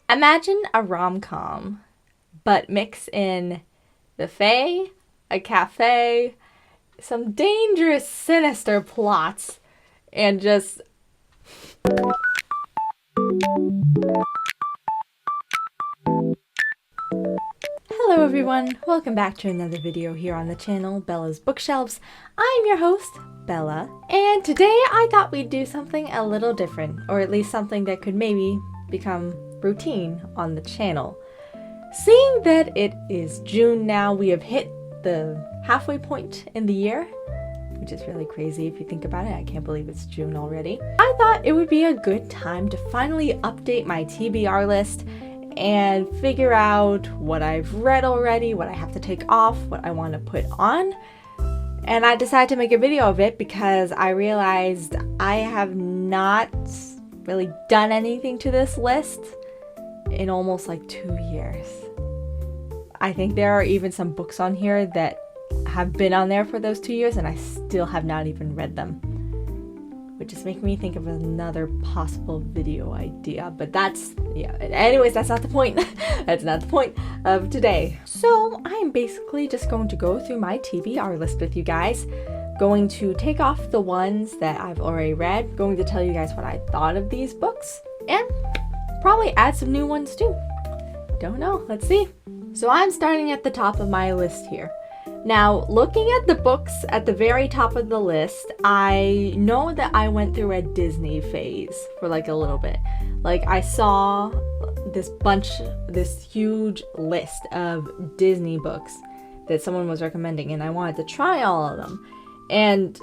Imagine a rom-com, but mix in the Fae, a cafe, some dangerous, sinister plots, and just... Hello everyone, welcome back to another video here on the channel, Bella's Bookshelves. I'm your host, Bella, and today I thought we'd do something a little different, or at least something that could maybe become routine on the channel. Seeing that it is June now, we have hit the halfway point in the year, which is really crazy if you think about it. I can't believe it's June already. I thought it would be a good time to finally update my TBR list and figure out what I've read already, what I have to take off, what I want to put on. And I decided to make a video of it because I realized I have not really done anything to this list in almost like 2 years. I think there are even some books on here that have been on there for those 2 years and I still have not even read them, which is making me think of another possible video idea, but anyways, that's not the point. That's not the point of today. So I'm basically just going to go through my TBR list with you guys, going to take off the ones that I've already read, going to tell you guys what I thought of these books, and probably add some new ones too. Don't know, let's see. So I'm starting at the top of my list here. Now, looking at the books at the very top of the list, I know that I went through a Disney phase for like a little bit. Like, I saw this huge list of Disney books that someone was recommending, and I wanted to try all of them. And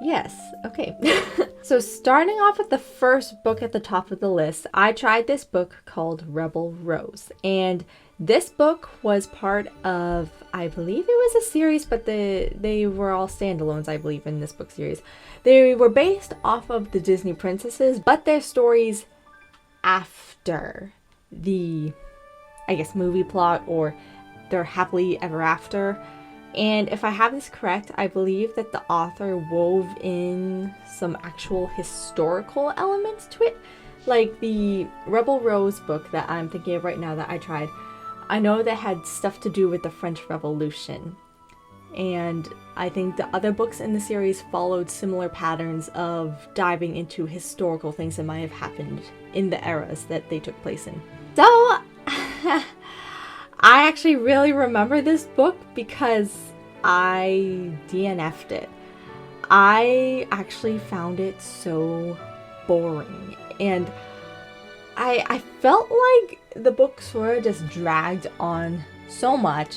yes, okay. So starting off with the first book at the top of the list, I tried this book called Rebel Rose, and this book was part of, I believe it was a series, but they were all standalones, I believe, in this book series. They were based off of the Disney princesses, but their stories after the, I guess, movie plot or their happily ever after. And if I have this correct, I believe that the author wove in some actual historical elements to it. Like the Rebel Rose book that I'm thinking of right now that I tried, I know that had stuff to do with the French Revolution. And I think the other books in the series followed similar patterns of diving into historical things that might have happened in the eras that they took place in. So, I actually really remember this book because I DNF'd it. I actually found it so boring, and I felt like the book sort of just dragged on so much.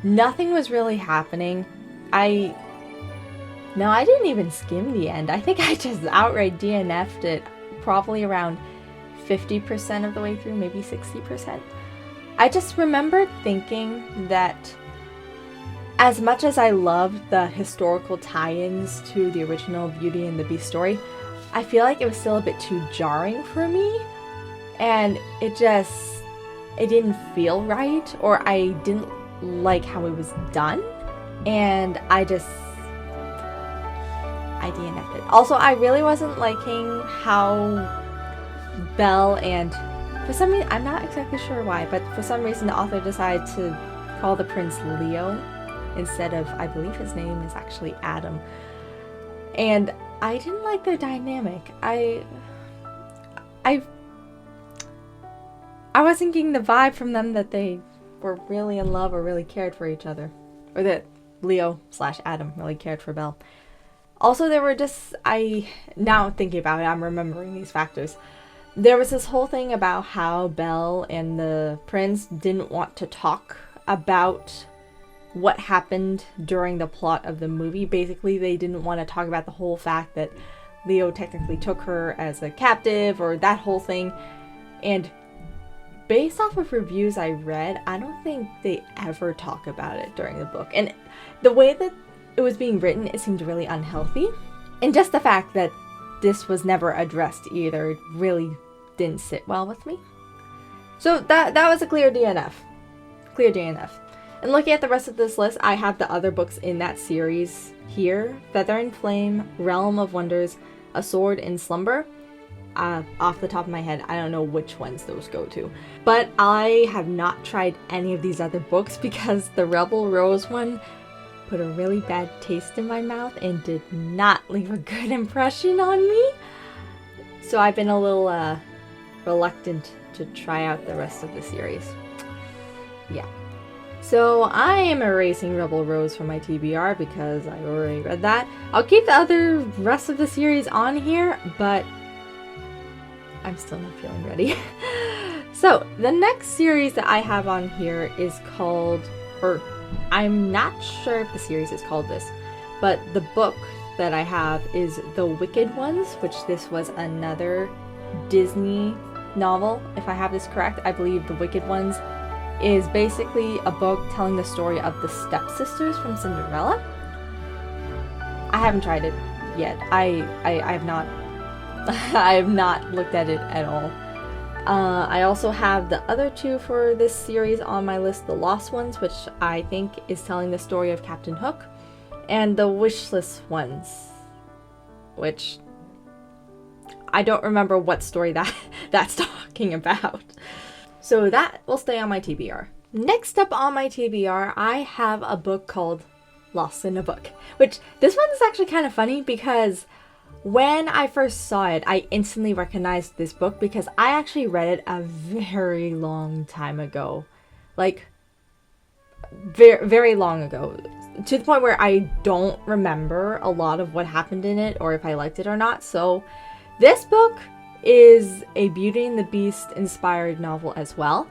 Nothing was really happening. I didn't even skim the end. I think I just outright DNF'd it probably around 50% of the way through, maybe 60%. I just remember thinking that as much as I loved the historical tie-ins to the original Beauty and the Beast story, I feel like it was still a bit too jarring for me. And it didn't feel right, or I didn't like how it was done, and I DNF'd it. Also, I really wasn't liking how Belle and, for some reason, I'm not exactly sure why, but for some reason the author decided to call the prince Leo instead of, I believe his name is actually Adam. And I didn't like their dynamic. I wasn't getting the vibe from them that they were really in love or really cared for each other. Or that Leo/Adam really cared for Belle. Also, there were now thinking about it, I'm remembering these factors. There was this whole thing about how Belle and the prince didn't want to talk about what happened during the plot of the movie. Basically, they didn't want to talk about the whole fact that Leo technically took her as a captive, or that whole thing. And based off of reviews I read, I don't think they ever talk about it during the book. And the way that it was being written, it seemed really unhealthy. And just the fact that this was never addressed either really didn't sit well with me. So that was a clear DNF. Clear DNF. And looking at the rest of this list, I have the other books in that series here. Feather and Flame, Realm of Wonders, A Sword in Slumber. off the top of my head, I don't know which ones those go to. But I have not tried any of these other books because the Rebel Rose one put a really bad taste in my mouth and did not leave a good impression on me. So I've been a little reluctant to try out the rest of the series. Yeah. So I am erasing Rebel Rose from my TBR because I already read that. I'll keep the rest of the series on here, but I'm still not feeling ready. So the next series that I have on here is called, or I'm not sure if the series is called this, but the book that I have is The Wicked Ones, which this was another Disney novel, if I have this correct. I believe The Wicked Ones is basically a book telling the story of the stepsisters from Cinderella. I haven't tried it yet. I have not I have not looked at it at all. I also have the other two for this series on my list, The Lost Ones, which I think is telling the story of Captain Hook, and The Wishless Ones, which I don't remember what story that's talking about. So that will stay on my TBR. Next up on my TBR, I have a book called Lost in a Book, which this one is actually kind of funny because when I first saw it, I instantly recognized this book because I actually read it a very long time ago. Like, very, very long ago. To the point where I don't remember a lot of what happened in it or if I liked it or not. So this book is a Beauty and the Beast inspired novel as well.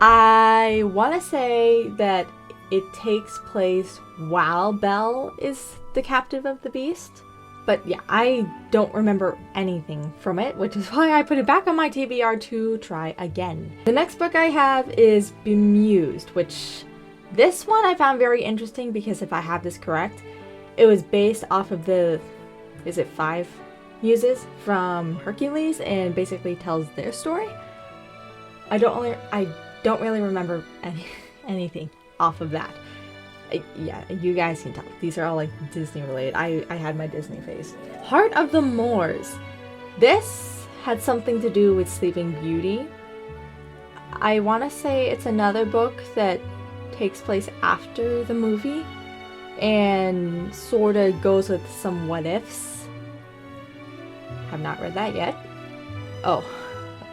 I want to say that it takes place while Belle is the captive of the beast. But yeah, I don't remember anything from it, which is why I put it back on my TBR to try again. The next book I have is Bemused, which this one I found very interesting because if I have this correct, it was based off of the, is it 5 Muses from Hercules, and basically tells their story. I don't really remember anything off of that. Yeah, you guys can tell. These are all like Disney related. I had my Disney phase. Heart of the Moors. This had something to do with Sleeping Beauty. I want to say it's another book that takes place after the movie and sort of goes with some what ifs. Have not read that yet. Oh,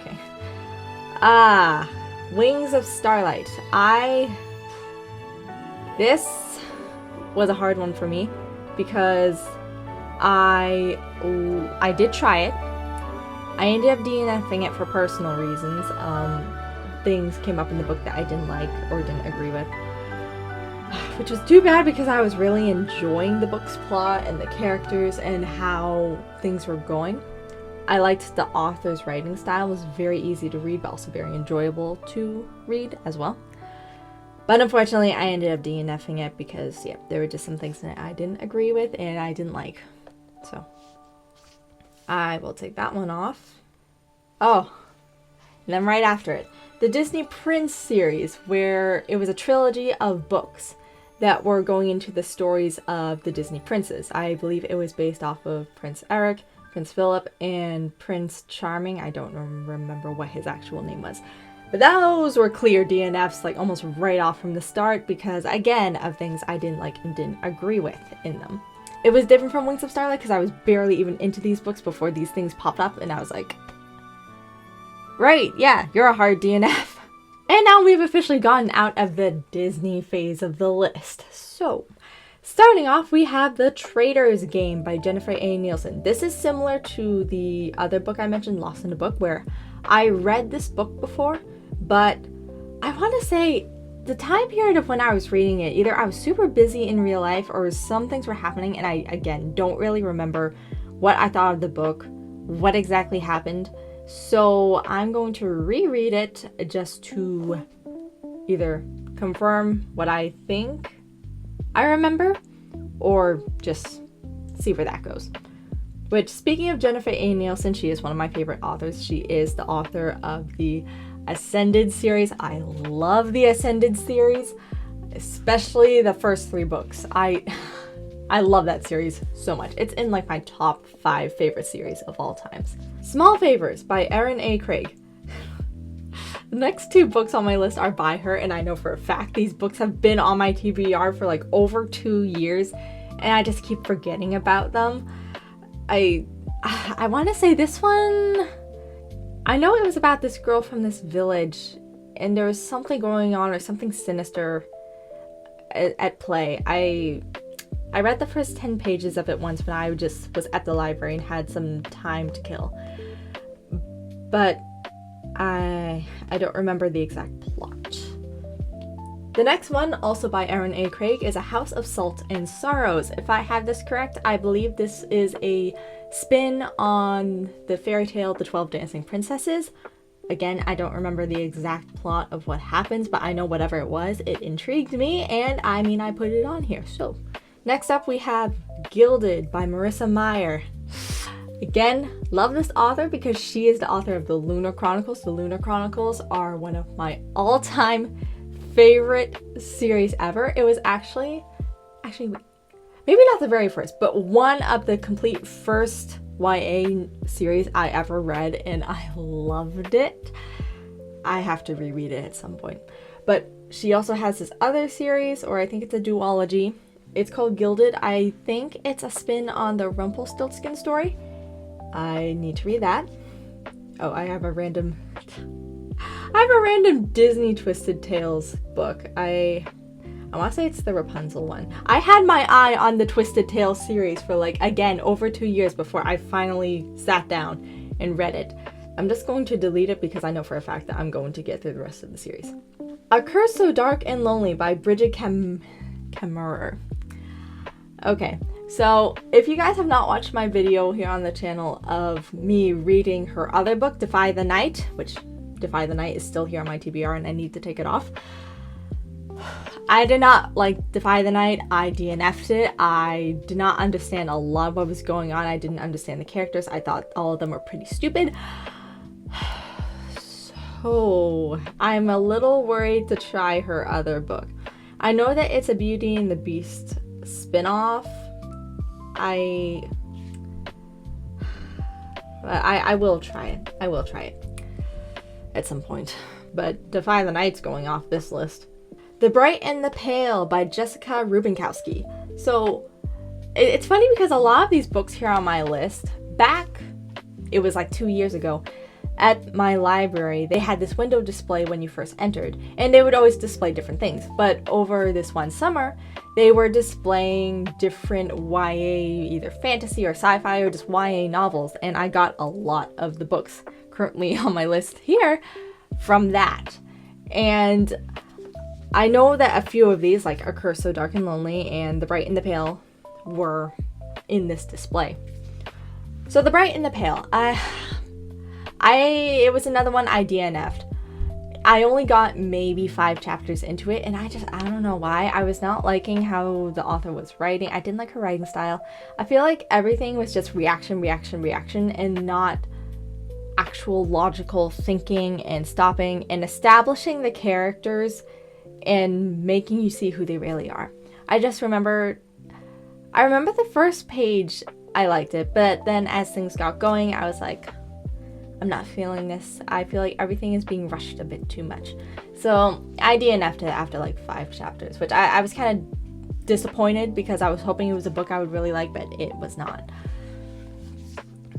okay. Wings of Starlight. This was a hard one for me because I did try it. I ended up DNFing it for personal reasons. Things came up in the book that I didn't like or didn't agree with, which was too bad because I was really enjoying the book's plot and the characters and how things were going. I liked the author's writing style. It was very easy to read, but also very enjoyable to read as well. But unfortunately, I ended up DNFing it because, yeah, there were just some things that I didn't agree with and I didn't like. So, I will take that one off. Oh, and then right after it, the Disney Prince series, where it was a trilogy of books that were going into the stories of the Disney princes. I believe it was based off of Prince Eric, Prince Philip, and Prince Charming. I don't remember what his actual name was. But those were clear DNFs, like almost right off from the start, because again, of things I didn't like and didn't agree with in them. It was different from Wings of Starlight because I was barely even into these books before these things popped up, and I was like, right, yeah, you're a hard DNF. And now we've officially gotten out of the Disney phase of the list. So, starting off, we have The Traitor's Game by Jennifer A. Nielsen. This is similar to the other book I mentioned, Lost in a Book, where I read this book before, but I want to say the time period of when I was reading it, either I was super busy in real life or some things were happening, and I, again, don't really remember what I thought of the book, what exactly happened. So I'm going to reread it just to either confirm what I think I remember or just see where that goes. Which, speaking of Jennifer A. Nielsen, she is one of my favorite authors. She is the author of the Ascended series. I love the Ascended series, especially the first 3 books. I love that series so much. It's in like my top 5 favorite series of all times. Small Favors by Erin A. Craig. The next 2 books on my list are by her, and I know for a fact these books have been on my TBR for like over 2 years, and I just keep forgetting about them. I want to say this one, I know it was about this girl from this village, and there was something going on or something sinister at play. I read the first 10 pages of it once when I just was at the library and had some time to kill. But I don't remember the exact plot. The next one, also by Erin A. Craig, is A House of Salt and Sorrows. If I have this correct, I believe this is a spin on the fairy tale The 12 Dancing Princesses. Again, I don't remember the exact plot of what happens, but I know whatever it was, it intrigued me, and I put it on here. So, next up we have Gilded by Marissa Meyer. Again, love this author because she is the author of the Lunar Chronicles. The Lunar Chronicles are one of my all-time favorite series ever. It was actually maybe not the very first, but one of the complete first YA series I ever read, and I loved it. I have to reread it at some point. But she also has this other series, or I think it's a duology. It's called Gilded. I think it's a spin on the Rumpelstiltskin story. I need to read that. Oh, I have a random Disney Twisted Tales book. I want to say it's the Rapunzel one. I had my eye on the Twisted Tales series for like, again, over 2 years before I finally sat down and read it. I'm just going to delete it because I know for a fact that I'm going to get through the rest of the series. A Curse So Dark and Lonely by Bridget Kemmerer. Okay, so if you guys have not watched my video here on the channel of me reading her other book, Defy the Night, which Defy the Night is still here on my TBR and I need to take it off. I did not like Defy the Night. I DNF'd it. I did not understand a lot of what was going on. I didn't understand the characters. I thought all of them were pretty stupid. So I'm a little worried to try her other book. I know that it's a Beauty and the Beast spin-off. I will try it. I will try it at some point. But Defy the Night's going off this list. The Bright and the Pale by Jessica Rubinkowski. So it's funny because a lot of these books here on my list, it was like 2 years ago, at my library, they had this window display when you first entered, and they would always display different things. But over this one summer, they were displaying different YA, either fantasy or sci-fi or just YA novels, and I got a lot of the books currently on my list here from that. And I know that a few of these, like A Curse So Dark and Lonely and The Bright and the Pale, were in this display. So The Bright and the Pale, it was another one I DNF'd. I only got maybe 5 chapters into it, and I don't know why. I was not liking how the author was writing. I didn't like her writing style. I feel like everything was just reaction, and not actual logical thinking and stopping and establishing the characters and making you see who they really are. I remember the first page, I liked it, but then as things got going, I was like, I'm not feeling this. I feel like everything is being rushed a bit too much. So I DNF'd it after like 5 chapters, which I was kind of disappointed because I was hoping it was a book I would really like, but it was not.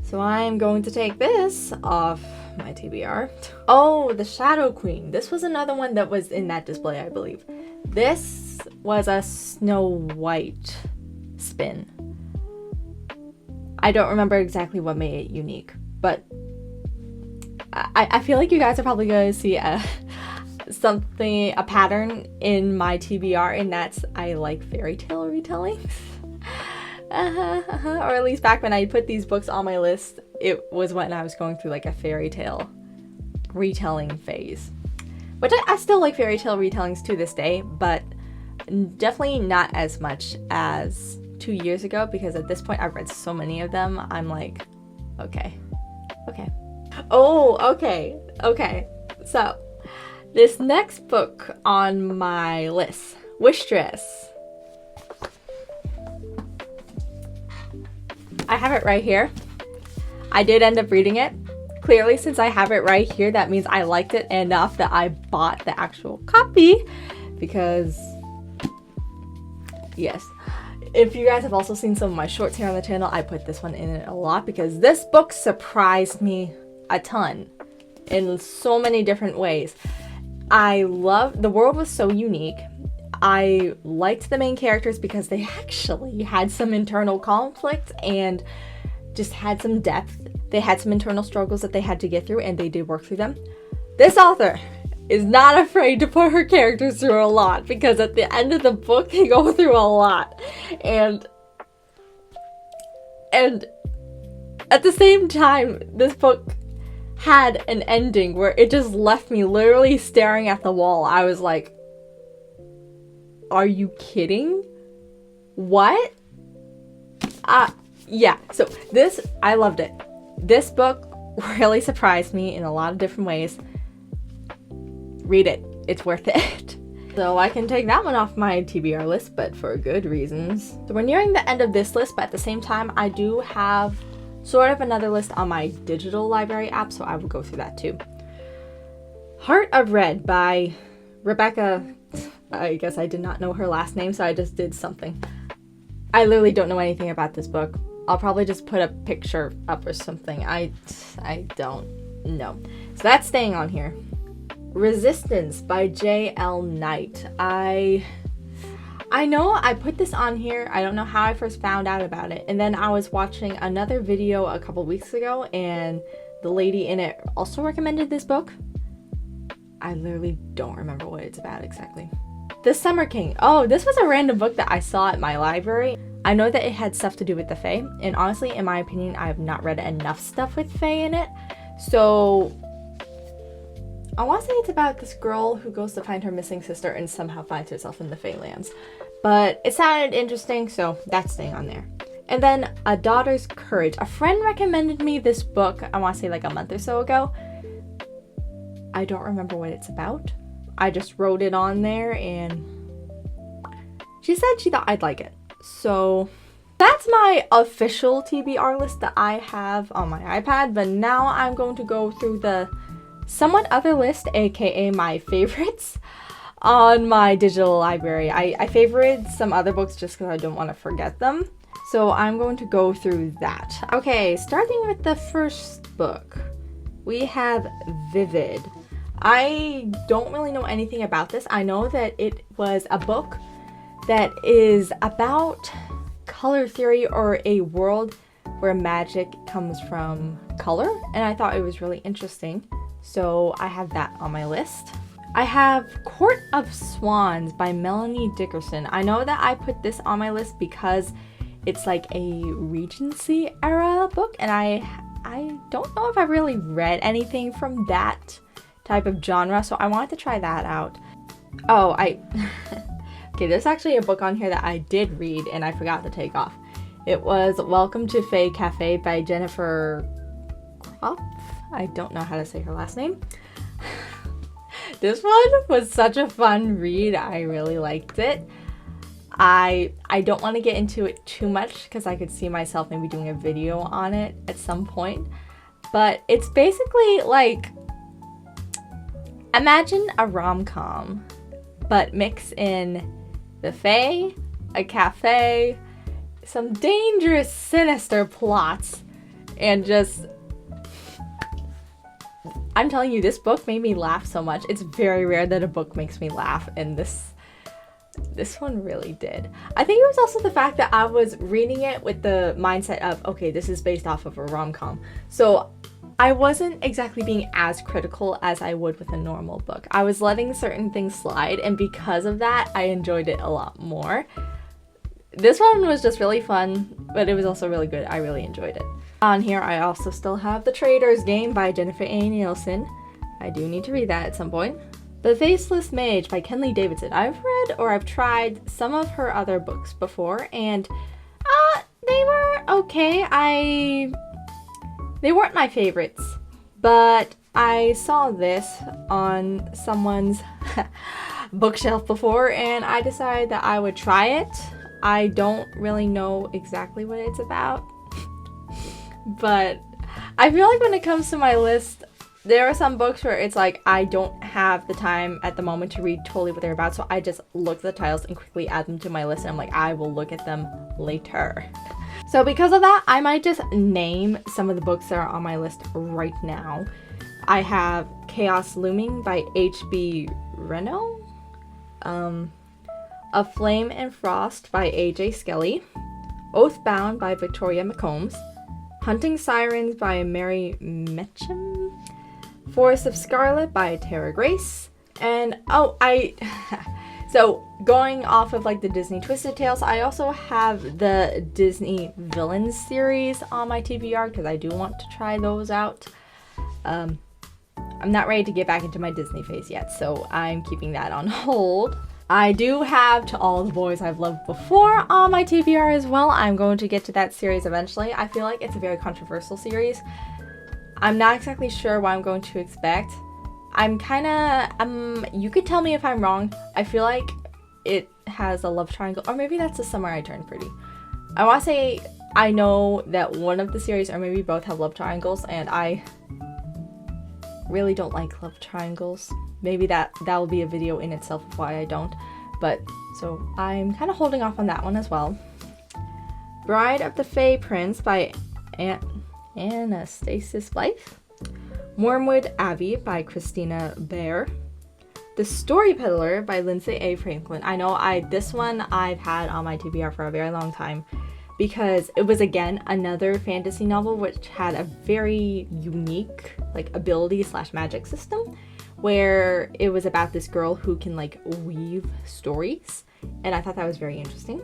So I'm going to take this off my TBR. Oh, The Shadow Queen. This was another one that was in that display, I believe. This was a Snow White spin. I don't remember exactly what made it unique, but I feel like you guys are probably going to see a pattern in my TBR, and that's I like fairy tale retellings. Or at least back when I put these books on my list, it was when I was going through like a fairy tale retelling phase. Which I still like fairy tale retellings to this day, but definitely not as much as 2 years ago, because at this point I've read so many of them, I'm like, okay. Oh, okay. So, this next book on my list, Wish Dress. I have it right here. I did end up reading it. Clearly, since I have it right here, that means I liked it enough that I bought the actual copy because, yes. If you guys have also seen some of my shorts here on the channel, I put this one in it a lot because this book surprised me a ton in so many different ways. I love, the world was so unique. I liked the main characters because they actually had some internal conflict and just had some depth. They had some internal struggles that they had to get through, and they did work through them. This author is not afraid to put her characters through a lot, because at the end of the book they go through a lot. And at the same time, this book had an ending where it just left me literally staring at the wall. I was like, are you kidding? What? Yeah, so this, I loved it. This book really surprised me in a lot of different ways. Read it. It's worth it. So I can take that one off my TBR list, but for good reasons. So we're nearing the end of this list, but at the same time, I do have sort of another list on my digital library app, so I will go through that too. Heart of Red by Rebecca. I guess I did not know her last name, so I just did something. I literally don't know anything about this book. I'll probably just put a picture up or something. I don't know. So that's staying on here. Resistance by J.L. Knight. I know I put this on here. I don't know how I first found out about it. And then I was watching another video a couple weeks ago, and the lady in it also recommended this book. I literally don't remember what it's about exactly. The Summer King. Oh, this was a random book that I saw at my library. I know that it had stuff to do with the Fae, and honestly, in my opinion, I have not read enough stuff with Fae in it. So I want to say it's about this girl who goes to find her missing sister and somehow finds herself in the Fae lands. But it sounded interesting, so that's staying on there. And then A Daughter's Courage. A friend recommended me this book, I want to say like a month or so ago. I don't remember what it's about. I just wrote it on there, and she said she thought I'd like it. So that's my official TBR list that I have on my iPad, but now I'm going to go through the somewhat other list, aka my favorites, on my digital library. I favorited some other books just because I don't want to forget them. So I'm going to go through that. Okay, starting with the first book, we have Vivid. I don't really know anything about this. I know that it was a book that is about color theory, or a world where magic comes from color, and I thought it was really interesting. So I have that on my list. I have Court of Swans by Melanie Dickerson. I know that I put this on my list because it's like a Regency era book, and I don't know if I've really read anything from that type of genre, so I wanted to try that out. Oh, okay, there's actually a book on here that I did read and I forgot to take off. It was Welcome to Fae Cafe by Jennifer Kropf. I don't know how to say her last name. This one was such a fun read. I really liked it. I don't want to get into it too much because I could see myself maybe doing a video on it at some point. But it's basically like, imagine a rom-com, but mix in the Fae, a cafe, some dangerous, sinister plots, and just, I'm telling you, this book made me laugh so much. It's very rare that a book makes me laugh, and this one really did. I think it was also the fact that I was reading it with the mindset of, okay, this is based off of a rom-com. So I wasn't exactly being as critical as I would with a normal book. I was letting certain things slide, and because of that, I enjoyed it a lot more. This one was just really fun, but it was also really good. I really enjoyed it. On here, I also still have The Trader's Game by Jennifer A. Nielsen. I do need to read that at some point. The Faceless Mage by Kenley Davidson. I've read, or I've tried, some of her other books before, and they were okay. They weren't my favorites, but I saw this on someone's bookshelf before, and I decided that I would try it. I don't really know exactly what it's about, But I feel like when it comes to my list, there are some books where it's like I don't have the time at the moment to read totally what they're about, so I just look at the titles and quickly add them to my list, and I'm like, I will look at them later. So because of that, I might just name some of the books that are on my list right now. I have Chaos Looming by H.B. Reno, A Flame and Frost by A.J. Skelly, Oathbound by Victoria McCombs, Hunting Sirens by Mary Metchem, Forest of Scarlet by Tara Grace, and so going off of like the Disney Twisted Tales, I also have the Disney Villains series on my TBR because I do want to try those out. I'm not ready to get back into my Disney phase yet, so I'm keeping that on hold. I do have To All the Boys I've Loved Before on my TBR as well. I'm going to get to that series eventually. I feel like it's a very controversial series. I'm not exactly sure what I'm going to expect. You could tell me if I'm wrong. I feel like it has a love triangle, or maybe that's The Summer I Turned Pretty. I want to say I know that one of the series, or maybe both, have love triangles, and I really don't like love triangles. Maybe that will be a video in itself of why I don't. But so I'm kind of holding off on that one as well. Bride of the Fae Prince by Anastasis Blythe. Wormwood Abbey by Christina Bear. The Story Peddler by Lindsay A. Franklin. I know this one I've had on my TBR for a very long time because it was, again, another fantasy novel which had a very unique like ability / magic system where it was about this girl who can like weave stories, and I thought that was very interesting.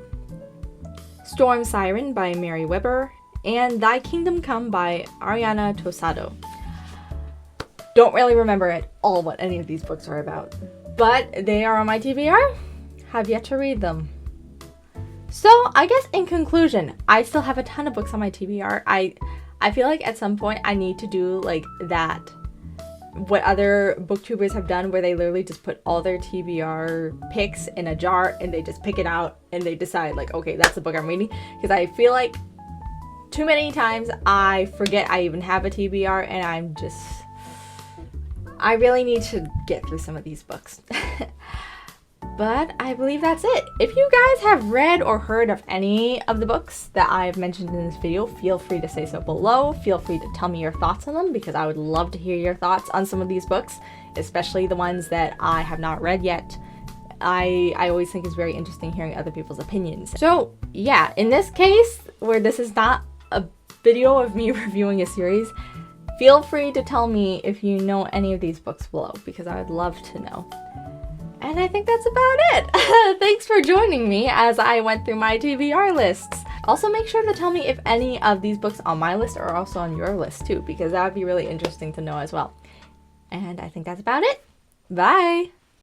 Storm Siren by Mary Weber, and Thy Kingdom Come by Ariana Tosado. Don't really remember at all what any of these books are about, but they are on my TBR. Have yet to read them. So I guess in conclusion, I still have a ton of books on my TBR. I feel like at some point I need to do like that, what other booktubers have done, where they literally just put all their TBR picks in a jar and they just pick it out and they decide like, okay, that's the book I'm reading. Because I feel like too many times I forget I even have a TBR, and I really need to get through some of these books. But I believe that's it. If you guys have read or heard of any of the books that I've mentioned in this video, feel free to say so below. Feel free to tell me your thoughts on them, because I would love to hear your thoughts on some of these books, especially the ones that I have not read yet. I always think it's very interesting hearing other people's opinions. So yeah, in this case, where this is not a video of me reviewing a series, feel free to tell me if you know any of these books below, because I would love to know. And I think that's about it. Thanks for joining me as I went through my TBR lists. Also, make sure to tell me if any of these books on my list are also on your list too, because that would be really interesting to know as well. And I think that's about it. Bye!